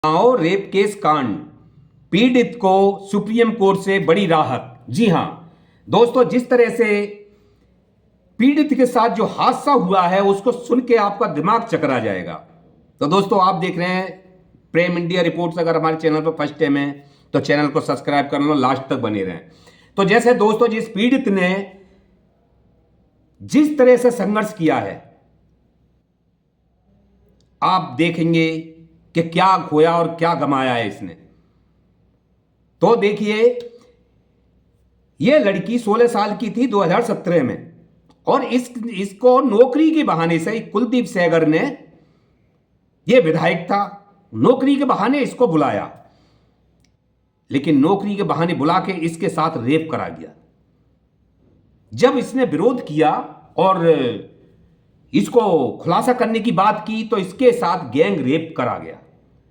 Unnao rape case कांड, पीड़ित को सुप्रीम कोर्ट से बड़ी राहत। जी हां दोस्तों, जिस तरह से पीड़ित के साथ जो हादसा हुआ है उसको सुन के आपका दिमाग चकरा जाएगा। तो दोस्तों, आप देख रहे हैं प्रेम इंडिया रिपोर्ट्स। अगर हमारे चैनल पर फर्स्ट टाइम है तो चैनल को सब्सक्राइब कर लो, लास्ट तक बने रहें। तो जैसे दोस्तों, जिस पीड़ित ने जिस तरह से संघर्ष किया है, आप देखेंगे कि क्या खोया और क्या गमाया है इसने। तो देखिए, यह लड़की 16 साल की थी 2017 में, और इसको नौकरी के बहाने से कुलदीप सेंगर ने, यह विधायक था, नौकरी के बहाने इसको बुलाया, लेकिन नौकरी के बहाने बुला के इसके साथ रेप करा गया। जब इसने विरोध किया और इसको खुलासा करने की बात की तो इसके साथ गैंग रेप करा गया,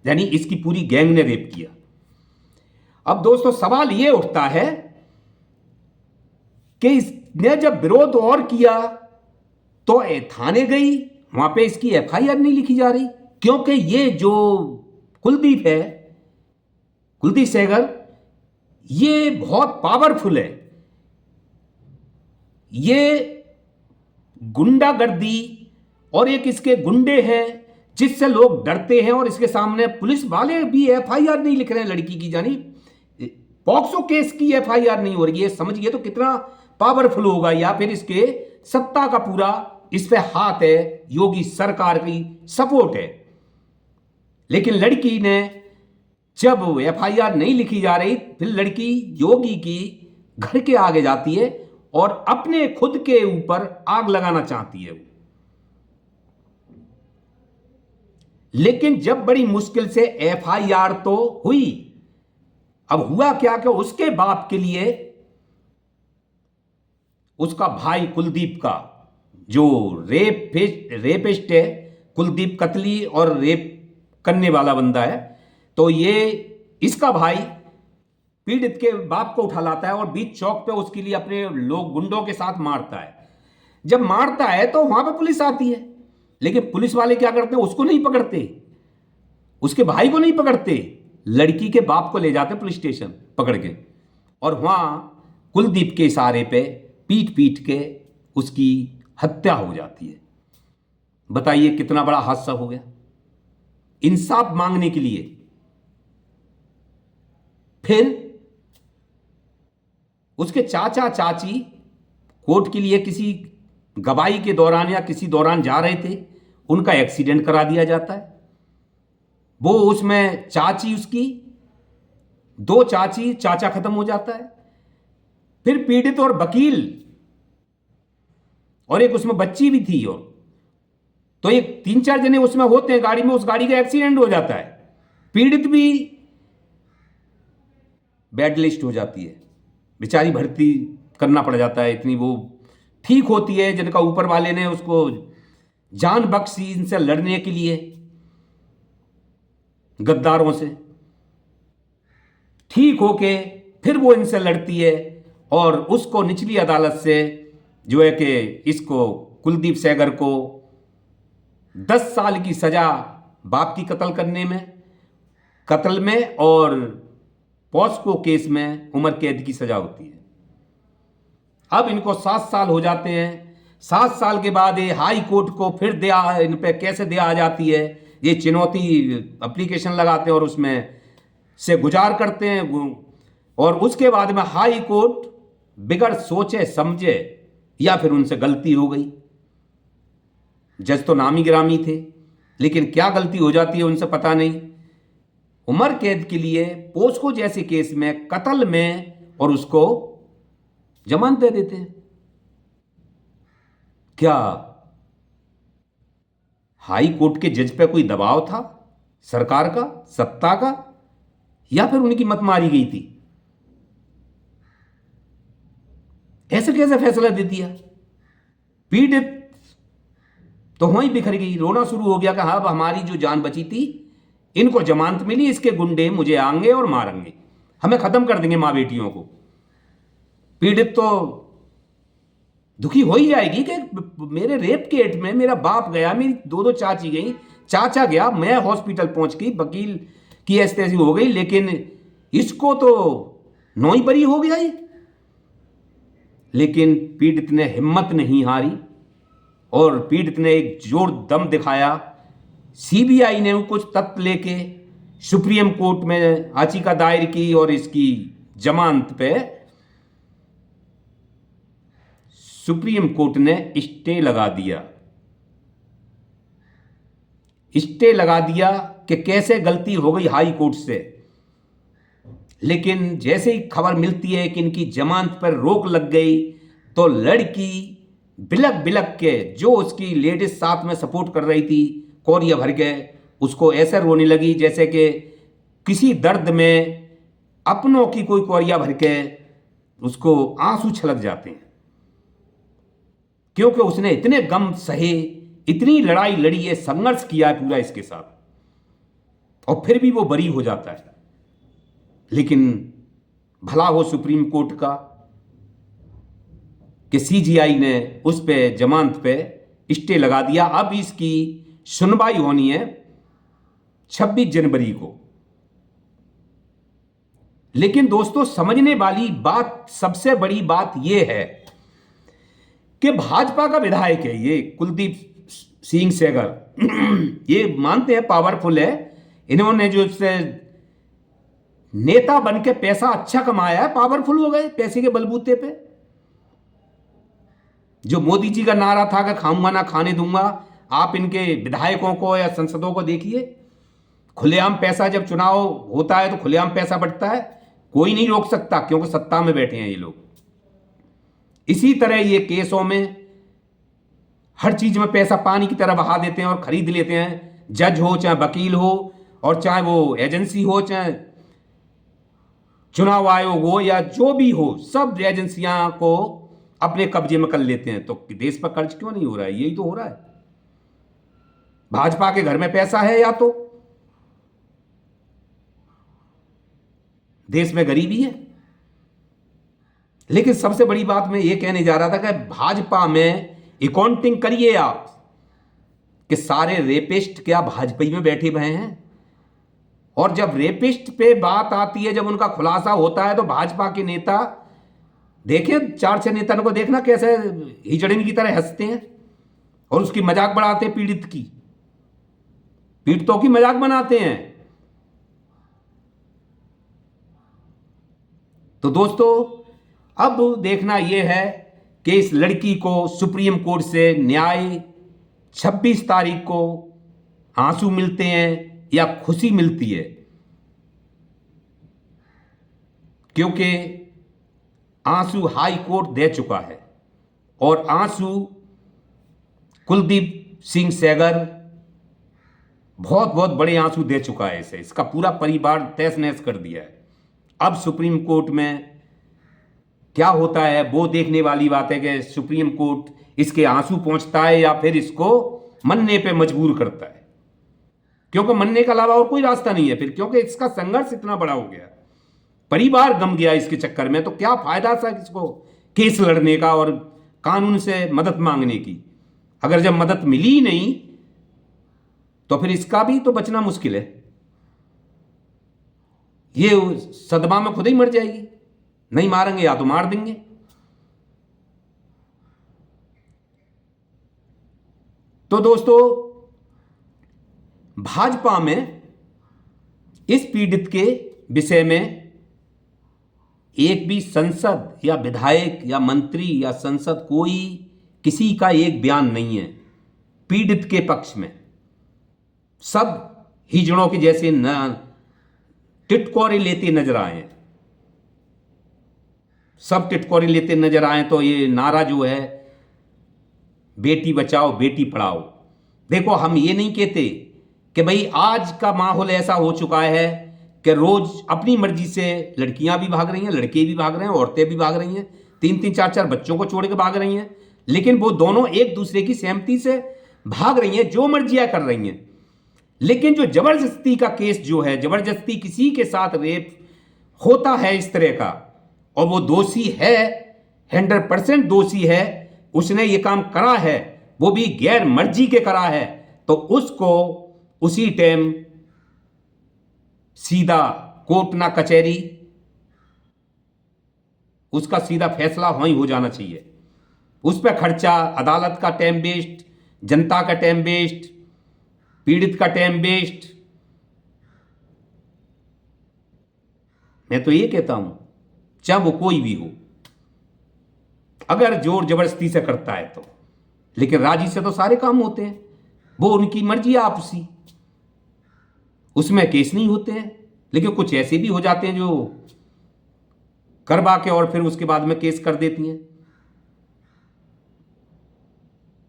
यानी इसकी पूरी गैंग ने रेप किया। अब दोस्तों, सवाल यह उठता है कि इसने जब विरोध और किया तो थाने गई, वहां पे इसकी एफआईआर नहीं लिखी जा रही, क्योंकि ये जो कुलदीप है, कुलदीप सेंगर, ये बहुत पावरफुल है। ये गुंडागर्दी और एक इसके गुंडे हैं जिससे लोग डरते हैं, और इसके सामने पुलिस वाले भी एफआईआर नहीं लिख रहे हैं लड़की की, जानी पॉक्सो केस की एफआईआर नहीं हो रही है। समझिए तो कितना पावरफुल होगा, या फिर इसके सत्ता का पूरा इस पे हाथ है, योगी सरकार की सपोर्ट है। लेकिन लड़की ने जब एफआईआर नहीं लिखी जा रही, फिर लड़की योगी की घर के आगे जाती है और अपने खुद के ऊपर आग लगाना चाहती है। लेकिन जब बड़ी मुश्किल से एफआईआर तो हुई, अब हुआ क्या कि उसके बाप के लिए उसका भाई कुलदीप का, जो रेपिस्ट है, कुलदीप कतली और रेप करने वाला बंदा है, तो ये इसका भाई पीड़ित के बाप को उठा लाता है और बीच चौक पे उसके लिए अपने लोग गुंडों के साथ मारता है। जब मारता है तो वहां पे पुलिस आती है, लेकिन पुलिस वाले क्या करते हैं, उसको नहीं पकड़ते, उसके भाई को नहीं पकड़ते, लड़की के बाप को ले जाते पुलिस स्टेशन पकड़ के, और वहां कुलदीप के इशारे पे पीट पीट के उसकी हत्या हो जाती है। बताइए कितना बड़ा हादसा हो गया। इंसाफ मांगने के लिए फिर उसके चाचा चाची कोर्ट के लिए किसी गवाही के दौरान या किसी दौरान जा रहे थे, उनका एक्सीडेंट करा दिया जाता है। वो उसमें चाची, उसकी दो चाची, चाचा खत्म हो जाता है। फिर पीड़ित और वकील और एक उसमें बच्ची भी थी, और तो ये 3-4 जने उसमें होते हैं गाड़ी में, उस गाड़ी का एक्सीडेंट हो जाता है। पीड़ित भी बेड लिस्ट हो जाती है, बेचारी भर्ती करना पड़ जाता है। इतनी वो ठीक होती है जिनका ऊपर वाले ने उसको जान बख्शी इनसे लड़ने के लिए, गद्दारों से ठीक होके फिर वो इनसे लड़ती है, और उसको निचली अदालत से जो है कि इसको कुलदीप सेंगर को 10 साल की सजा, बाप की कत्ल में और पॉस्को केस में उम्र कैद की सजा होती है। अब इनको 7 साल हो जाते हैं। 7 साल के बाद ये हाई कोर्ट को फिर इन पे कैसे दया आ जाती है, ये चुनौती एप्लीकेशन लगाते हैं और उसमें से गुजार करते हैं, और उसके बाद में हाई कोर्ट बिगड़ सोचे समझे, या फिर उनसे गलती हो गई, जज तो नामी गिरामी थे, लेकिन क्या गलती हो जाती है उनसे पता नहीं, उम्र कैद के लिए पोस्को जैसे केस में, कत्ल में, और उसको जमानत दे देते हैं। क्या हाई कोर्ट के जज पे कोई दबाव था, सरकार का, सत्ता का, या फिर उनकी मत मारी गई थी? ऐसे कैसे फैसला दे दिया? पीड़ित तो वहीं बिखर गई, रोना शुरू हो गया कि हाँ, अब हमारी जो जान बची थी, इनको जमानत मिली, इसके गुंडे मुझे आएंगे और मारेंगे, हमें खत्म कर देंगे मां बेटियों को। पीड़ित तो दुखी हो ही जाएगी कि मेरे रेप केस में मेरा बाप गया, मेरी दो चाची गई, चाचा गया, मैं हॉस्पिटल पहुंच गई, वकील कि ऐसी तैसी हो गई, लेकिन इसको तो नौ ही बरी हो गया ये। लेकिन पीड़ित ने हिम्मत नहीं हारी और पीड़ित ने एक जोर दम दिखाया। सीबीआई ने कुछ तथ्य लेके सुप्रीम कोर्ट में याचिका दायर की और इसकी जमानत पे सुप्रीम कोर्ट ने स्टे लगा दिया। स्टे लगा दिया कि कैसे गलती हो गई हाई कोर्ट से। लेकिन जैसे ही खबर मिलती है कि इनकी जमानत पर रोक लग गई तो लड़की बिलक बिलक के, जो उसकी लेडीज साथ में सपोर्ट कर रही थी कोरिया भर के, उसको ऐसे रोने लगी जैसे कि किसी दर्द में अपनों की कोई कोरिया भर के उसको आंसू छलक जाते हैं, क्योंकि उसने इतने गम सहे, इतनी लड़ाई लड़ी है, संघर्ष किया है पूरा इसके साथ, और फिर भी वो बरी हो जाता है। लेकिन भला हो सुप्रीम कोर्ट का कि सीजीआई ने उस पे जमानत पे स्टे लगा दिया। अब इसकी सुनवाई होनी है 26 जनवरी को। लेकिन दोस्तों, समझने वाली बात, सबसे बड़ी बात यह है कि भाजपा का विधायक है ये कुलदीप सिंह सेंगर, ये मानते हैं पावरफुल है, इन्होंने जो इससे नेता बन के पैसा अच्छा कमाया है, पावरफुल हो गए पैसे के बलबूते पे। जो मोदी जी का नारा था कि खाऊंगा ना खाने दूंगा, आप इनके विधायकों को या सांसदों को देखिए, खुलेआम पैसा, जब चुनाव होता है तो खुलेआम पैसा बढ़ता है, कोई नहीं रोक सकता क्योंकि सत्ता में बैठे हैं ये लोग। इसी तरह ये केसों में हर चीज में पैसा पानी की तरह बहा देते हैं और खरीद लेते हैं, जज हो चाहे वकील हो और चाहे वो एजेंसी हो चाहे चुनाव आयोग हो या जो भी हो, सब एजेंसियां को अपने कब्जे में कर लेते हैं। तो देश पर कर्ज क्यों नहीं हो रहा है? यही तो हो रहा है। भाजपा के घर में पैसा है या तो देश में गरीबी है। लेकिन सबसे बड़ी बात मैं ये कहने जा रहा था कि भाजपा में अकाउंटिंग करिए आप कि सारे रेपिस्ट क्या भाजपा में बैठे हुए हैं, और जब रेपिस्ट पे बात आती है, जब उनका खुलासा होता है तो भाजपा के नेता, देखें 4-6 नेताओं को देखना कैसे हिजड़न की तरह हंसते हैं और उसकी मजाक बढ़ाते हैं, पीड़ितों की मजाक बनाते हैं। तो दोस्तों, अब देखना यह है कि इस लड़की को सुप्रीम कोर्ट से न्याय 26 तारीख को आंसू मिलते हैं या खुशी मिलती है, क्योंकि आंसू हाई कोर्ट दे चुका है और आंसू कुलदीप सिंह सेंगर बहुत बहुत बड़े आंसू दे चुका है इसे, इसका पूरा परिवार तहस नहस कर दिया है। अब सुप्रीम कोर्ट में क्या होता है वो देखने वाली बात है कि सुप्रीम कोर्ट इसके आंसू पहुंचता है या फिर इसको मन्ने पे मजबूर करता है, क्योंकि मन्ने के अलावा और कोई रास्ता नहीं है फिर, क्योंकि इसका संघर्ष इतना बड़ा हो गया, परिवार गम गया इसके चक्कर में। तो क्या फायदा था इसको केस लड़ने का और कानून से मदद मांगने की? अगर जब मदद मिली ही नहीं तो फिर इसका भी तो बचना मुश्किल है, ये सदमा में खुद ही मर जाएगी, नहीं मारेंगे या तो मार देंगे। तो दोस्तों, भाजपा में इस पीड़ित के विषय में एक भी सांसद या विधायक या मंत्री या संसद, कोई किसी का एक बयान नहीं है पीड़ित के पक्ष में। सब हिजड़ों के जैसे टिटकोरे लेते नजर आए हैं, सब टिटकोरे लेते नजर आए। तो ये नारा जो है बेटी बचाओ बेटी पढ़ाओ, देखो हम ये नहीं कहते कि भाई आज का माहौल ऐसा हो चुका है कि रोज अपनी मर्जी से लड़कियां भी भाग रही हैं, लड़के भी भाग रहे हैं, औरतें भी भाग रही हैं, 3-3 4-4 बच्चों को छोड़ के भाग रही हैं, लेकिन वो दोनों एक दूसरे की सहमति से भाग रही हैं, जो मर्जियां कर रही हैं। लेकिन जो जबरदस्ती का केस जो है, जबरदस्ती किसी के साथ रेप होता है इस तरह का, और वो दोषी है, 100% दोषी है, उसने ये काम करा है, वो भी गैर मर्जी के करा है, तो उसको उसी टाइम सीधा कोर्ट ना कचहरी, उसका सीधा फैसला वहीं हो जाना चाहिए। उस पर खर्चा, अदालत का टाइम वेस्ट, जनता का टाइम वेस्ट, पीड़ित का टाइम वेस्ट। मैं तो ये कहता हूं, चाहे वो कोई भी हो, अगर जोर जबरदस्ती से करता है तो, लेकिन राजी से तो सारे काम होते हैं, वो उनकी मर्जी आपसी, उसमें केस नहीं होते हैं। लेकिन कुछ ऐसे भी हो जाते हैं जो करवा के और फिर उसके बाद में केस कर देती हैं।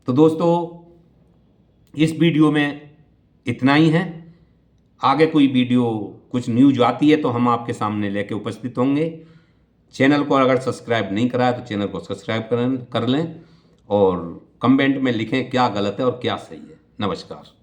तो दोस्तों, इस वीडियो में इतना ही है। आगे कोई वीडियो, कुछ न्यूज आती है तो हम आपके सामने लेके उपस्थित होंगे। चैनल को अगर सब्सक्राइब नहीं करा है तो चैनल को सब्सक्राइब कर लें और कमेंट में लिखें क्या गलत है और क्या सही है। नमस्कार।